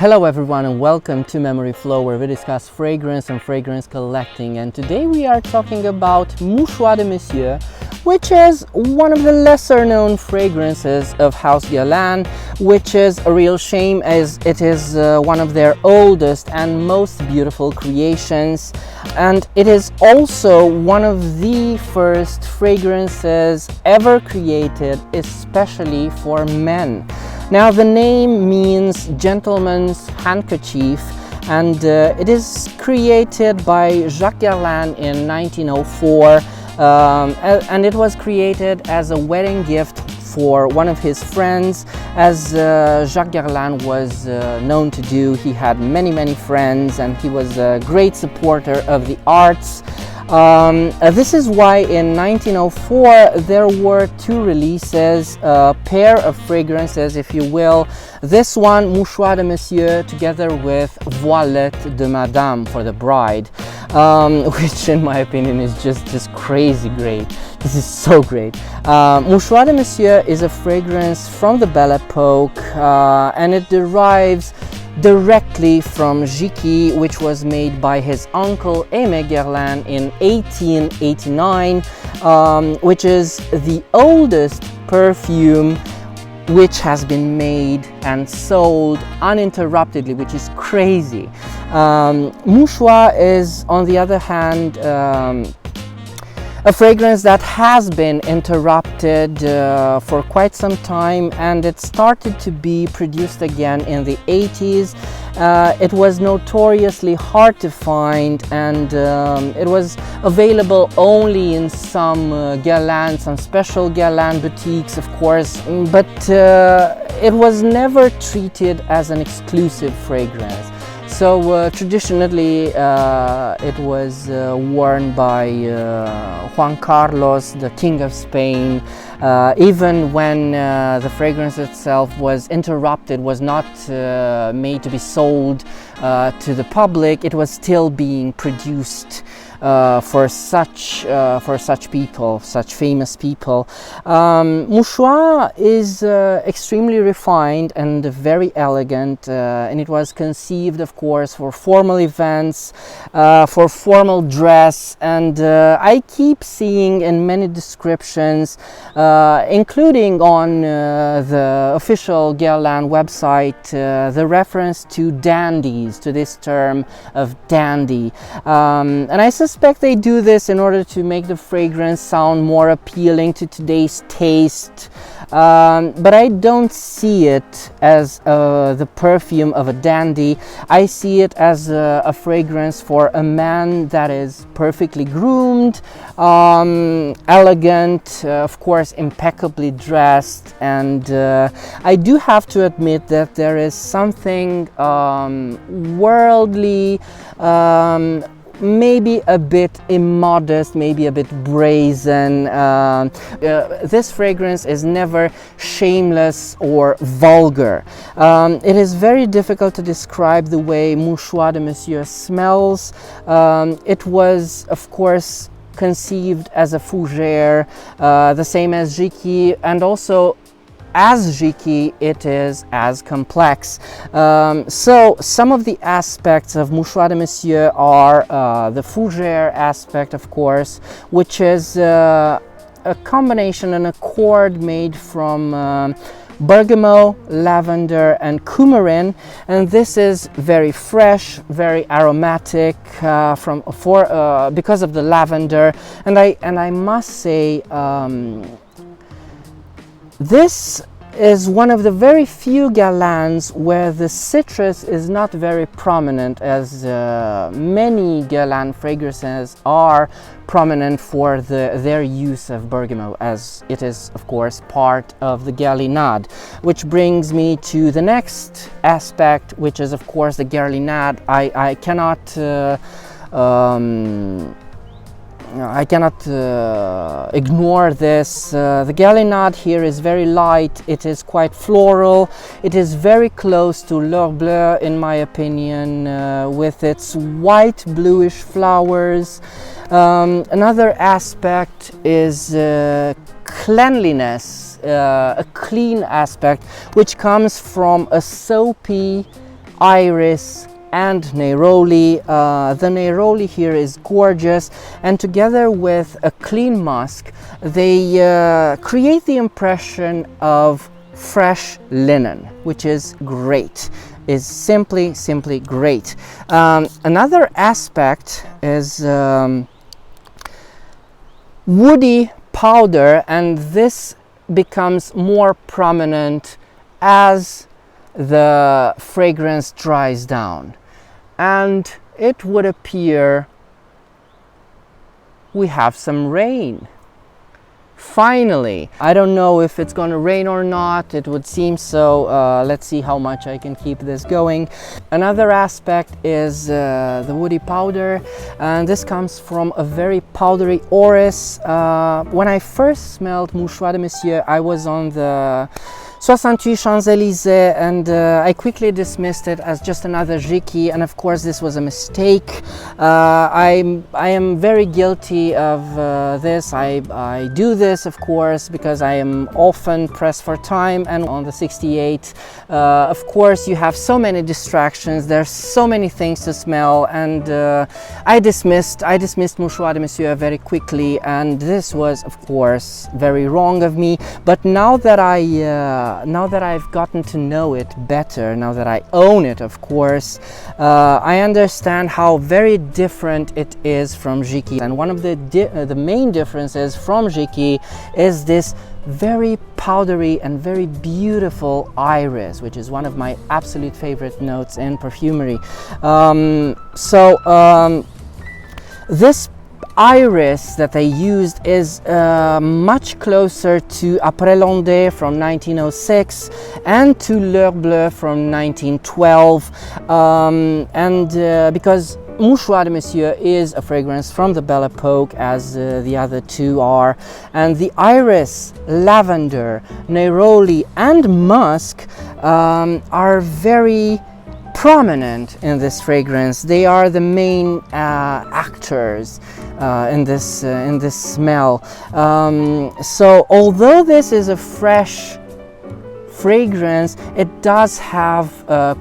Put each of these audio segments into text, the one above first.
Hello everyone and welcome to Memory Flow, where we discuss fragrance and fragrance collecting, and today we are talking about Mouchoir de Monsieur, which is one of the lesser known fragrances of House Guerlain, which is a real shame as it is one of their oldest and most beautiful creations, and it is also one of the first fragrances ever created especially for men. Now the name means gentleman's handkerchief, and it is created by Jacques Guerlain in 1904, and it was created as a wedding gift for one of his friends, as Jacques Guerlain was known to do. He had many friends and he was a great supporter of the arts. This is why in 1904 there were two releases, a pair of fragrances if you will. This one, Mouchoir de Monsieur, together with Voilette de Madame for the bride, which in my opinion is just crazy great. This is so great. Mouchoir de Monsieur is a fragrance from the Belle Epoque, and it derives directly from Jicky, which was made by his uncle Aimé Guerlain in 1889, which is the oldest perfume which has been made and sold uninterruptedly, which is crazy. Mouchoir is, on the other hand, a fragrance that has been interrupted for quite some time, and it started to be produced again in the 80s. It was notoriously hard to find, and it was available only in some Guerlain, some special Guerlain boutiques, of course, but it was never treated as an exclusive fragrance. So traditionally it was worn by Juan Carlos, the King of Spain. Even when the fragrance itself was interrupted, was not made to be sold to the public, it was still being produced for such people, such famous people. Mouchoir is extremely refined and very elegant, and it was conceived, of course, for formal events, for formal dress, and I keep seeing in many descriptions, including on the official Guerlain website, the reference to dandies, to this term of dandy, and I suspect they do this in order to make the fragrance sound more appealing to today's taste, but I don't see it as the perfume of a dandy. I see it as a fragrance for a man that is perfectly groomed, elegant, of course impeccably dressed, and I do have to admit that there is something worldly, maybe a bit immodest, maybe a bit brazen. This fragrance is never shameless or vulgar. It is very difficult to describe the way Mouchoir de Monsieur smells. It was, of course, conceived as a fougère, the same as Jicky, and also as Jicky, it is as complex. So some of the aspects of Mouchoir de Monsieur are the fougère aspect, of course, which is a combination, an accord made from bergamot, lavender and coumarin, and this is very fresh, very aromatic because of the lavender, and I must say this is one of the very few Guerlains where the citrus is not very prominent, as many Guerlain fragrances are prominent for their use of bergamot, as it is of course part of the Guerlinade, which brings me to the next aspect, which is of course the Guerlinade. I cannot ignore this. The Guerlinade here is very light, it is quite floral, it is very close to Bleue in my opinion, with its white bluish flowers. Another aspect is cleanliness, a clean aspect, which comes from a soapy Iris and Neroli. The Neroli here is gorgeous, and together with a clean musk, they create the impression of fresh linen, which is great. Is simply great. Another aspect is woody powder, and this becomes more prominent as the fragrance dries down, and it would appear we have some rain. Finally, I don't know if it's going to rain or not. It would seem so. Let's see how much I can keep this going. Another aspect is the woody powder, and this comes from a very powdery orris. When I first smelled Mouchoir de Monsieur, I was on the 68 Champs-Élysées, and I quickly dismissed it as just another Jicky, and of course this was a mistake. I am very guilty of this. I do this, of course, because I am often pressed for time, and on the 68, of course, you have so many distractions. There's so many things to smell, and I dismissed Mouchoir de Monsieur very quickly, and this was, of course, very wrong of me. But now that I've gotten to know it better, now that I own it, of course, I understand how very different it is from Jicky. And one of the main differences from Jicky is this very powdery and very beautiful iris, which is one of my absolute favorite notes in perfumery. This iris that they used is much closer to Apres LOndee from 1906 and to LHeure Bleue from 1912, because Mouchoir de Monsieur is a fragrance from the Belle Epoque, as the other two are, and the iris, lavender, neroli and musk are very prominent in this fragrance. They are the main actors in this smell. So although this is a fresh fragrance, it does have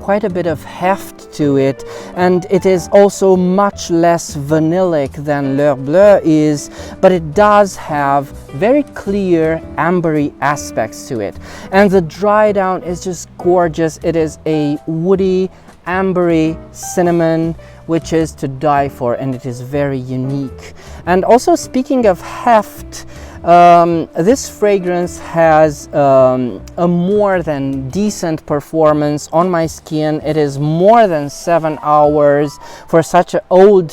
quite a bit of heft to it, and it is also much less vanillic than LHeure Bleue is, but it does have very clear ambery aspects to it, and the dry down is just gorgeous. It is a woody, ambery cinnamon, which is to die for, and it is very unique. And also, speaking of heft, this fragrance has a more than decent performance on my skin. It is more than 7 hours for such an old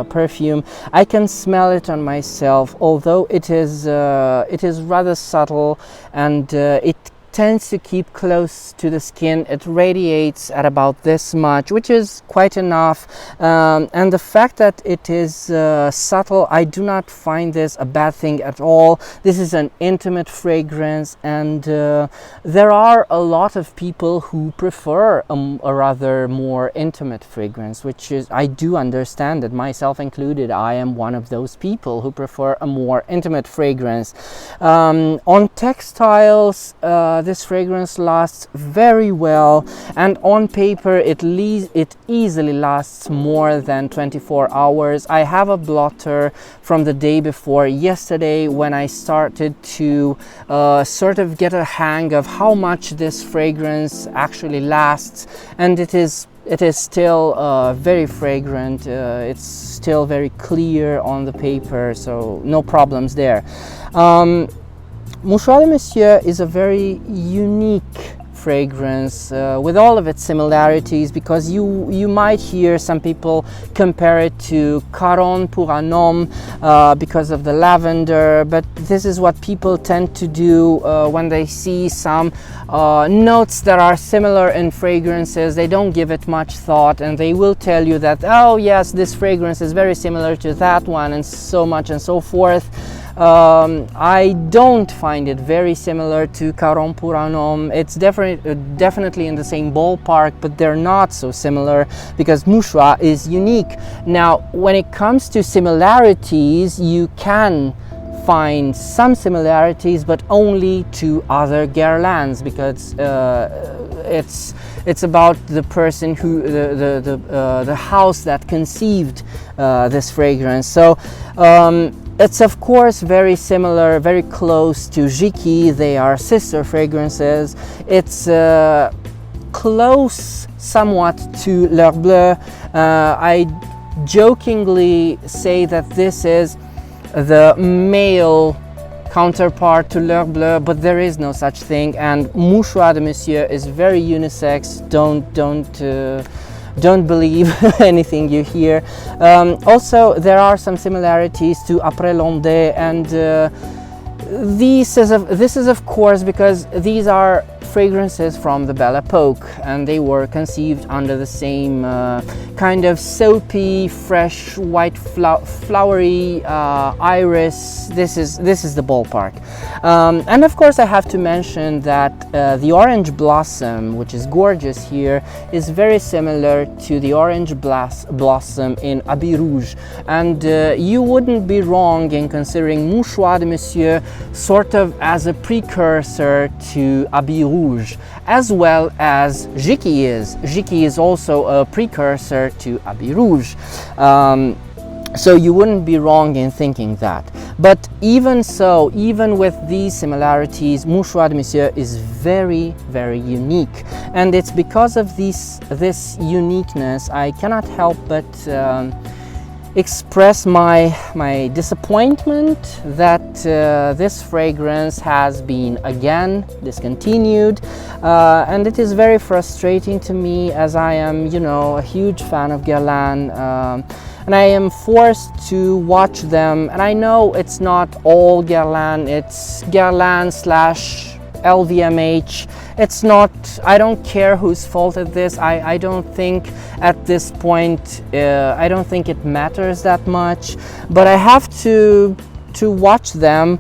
perfume. I can smell it on myself, although it is rather subtle, and it tends to keep close to the skin. It radiates at about this much, which is quite enough, and the fact that it is subtle, I do not find this a bad thing at all. This is an intimate fragrance, and there are a lot of people who prefer a rather more intimate fragrance, which is, I do understand it, myself included. I am one of those people who prefer a more intimate fragrance. On textiles, this fragrance lasts very well, and on paper it easily lasts more than 24 hours. I have a blotter from the day before yesterday when I started to sort of get a hang of how much this fragrance actually lasts, and it is still very fragrant. It's still very clear on the paper, so no problems there. Mouchoir de Monsieur is a very unique fragrance with all of its similarities, because you might hear some people compare it to Caron pour un homme because of the lavender, but this is what people tend to do when they see some notes that are similar in fragrances. They don't give it much thought, and they will tell you that, oh yes, this fragrance is very similar to that one, and so much and so forth. I don't find it very similar to Caron pour un homme. It's definitely in the same ballpark, but they're not so similar because Mouchoir is unique. Now, when it comes to similarities, you can find some similarities, but only to other Guerlains, because it's about the person who the house that conceived this fragrance. So it's of course very similar, very close to Jicky. They are sister fragrances. It's close somewhat to LHeure Bleue. I jokingly say that this is the male counterpart to LHeure Bleue, but there is no such thing, and Mouchoir de Monsieur is very unisex. Don't believe anything you hear. Also, there are some similarities to Apres LOndee, and this is of course because these are fragrances from the Belle Epoque, and they were conceived under the same kind of soapy, fresh, white, flowery iris. This is the ballpark. And of course I have to mention that the orange blossom, which is gorgeous here, is very similar to the orange blossom in Habit Rouge, and you wouldn't be wrong in considering Mouchoir de Monsieur sort of as a precursor to Habit Rouge, as well as Jicky is. Jicky is also a precursor to Habit Rouge. So you wouldn't be wrong in thinking that. But even so, even with these similarities, Mouchoir de Monsieur is very, very unique. And it's because of this uniqueness I cannot help but express my disappointment that this fragrance has been again discontinued, and it is very frustrating to me, as I am, you know, a huge fan of Guerlain, and I am forced to watch them. And I know it's not all Guerlain, it's Guerlain / LVMH. It's not, I don't care whose fault it is. I don't think at this point, I don't think it matters that much, but I have to watch them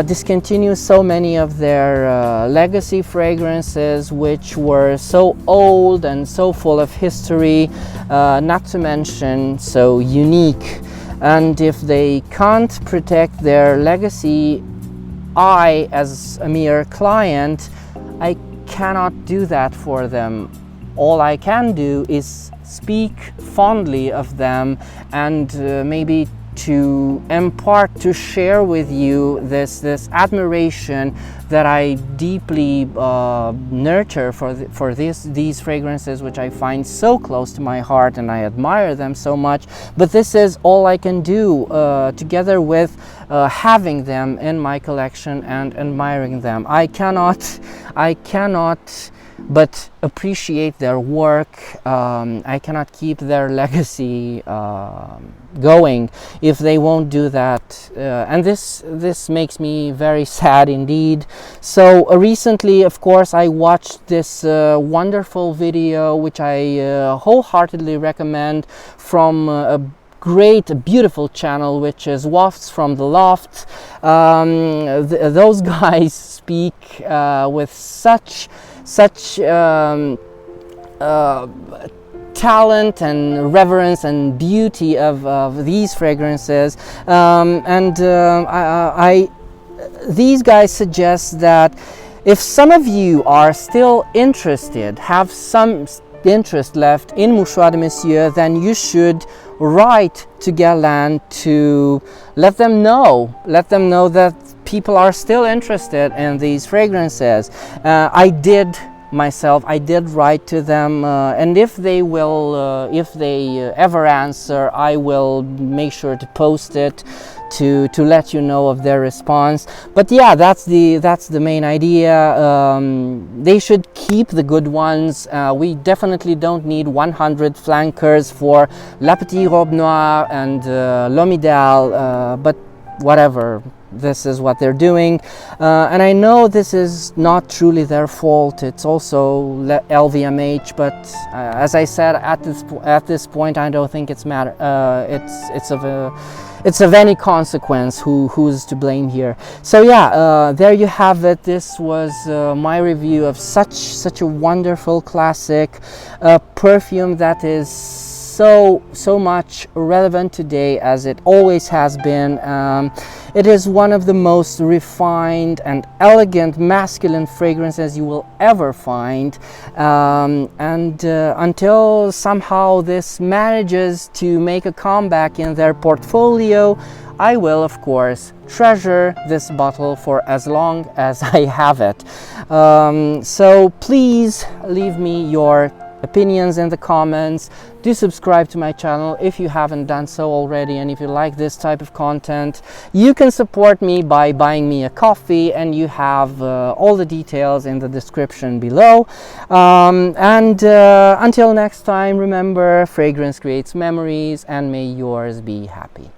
discontinue so many of their legacy fragrances, which were so old and so full of history, not to mention so unique. And if they can't protect their legacy, I, as a mere client, I cannot do that for them. All I can do is speak fondly of them, and maybe to impart, to share with you this admiration that I deeply nurture for these fragrances, which I find so close to my heart, and I admire them so much. But this is all I can do, together with having them in my collection and admiring them. I cannot but appreciate their work. I cannot keep their legacy going if they won't do that, and this makes me very sad indeed. So recently, of course, I watched this wonderful video, which I wholeheartedly recommend, from a beautiful channel, which is Wafts from the Loft. Those guys speak with such talent and reverence and beauty of these fragrances, these guys suggest that if some of you are still interested, have some interest left in Mouchoir de Monsieur, then you should write to Guerlain to let them know that people are still interested in these fragrances. I did write to them, and if they ever answer, I will make sure to post it to let you know of their response. But yeah, that's the main idea. They should keep the good ones. We definitely don't need 100 flankers for La Petite Robe Noire and L'Homme Idéal, but whatever. This is what they're doing, and I know this is not truly their fault. It's also LVMH, but as I said, at this point, I don't think it's of any consequence who's to blame here. So yeah, there you have it. This was my review of such a wonderful classic perfume that is so much relevant today, as it always has been. It is one of the most refined and elegant masculine fragrances you will ever find, until somehow this manages to make a comeback in their portfolio, I will of course treasure this bottle for as long as I have it. So please leave me your opinions in the comments. Do subscribe to my channel if you haven't done so already, and if you like this type of content, you can support me by buying me a coffee, and you have all the details in the description below. Until next time, remember, fragrance creates memories, and may yours be happy.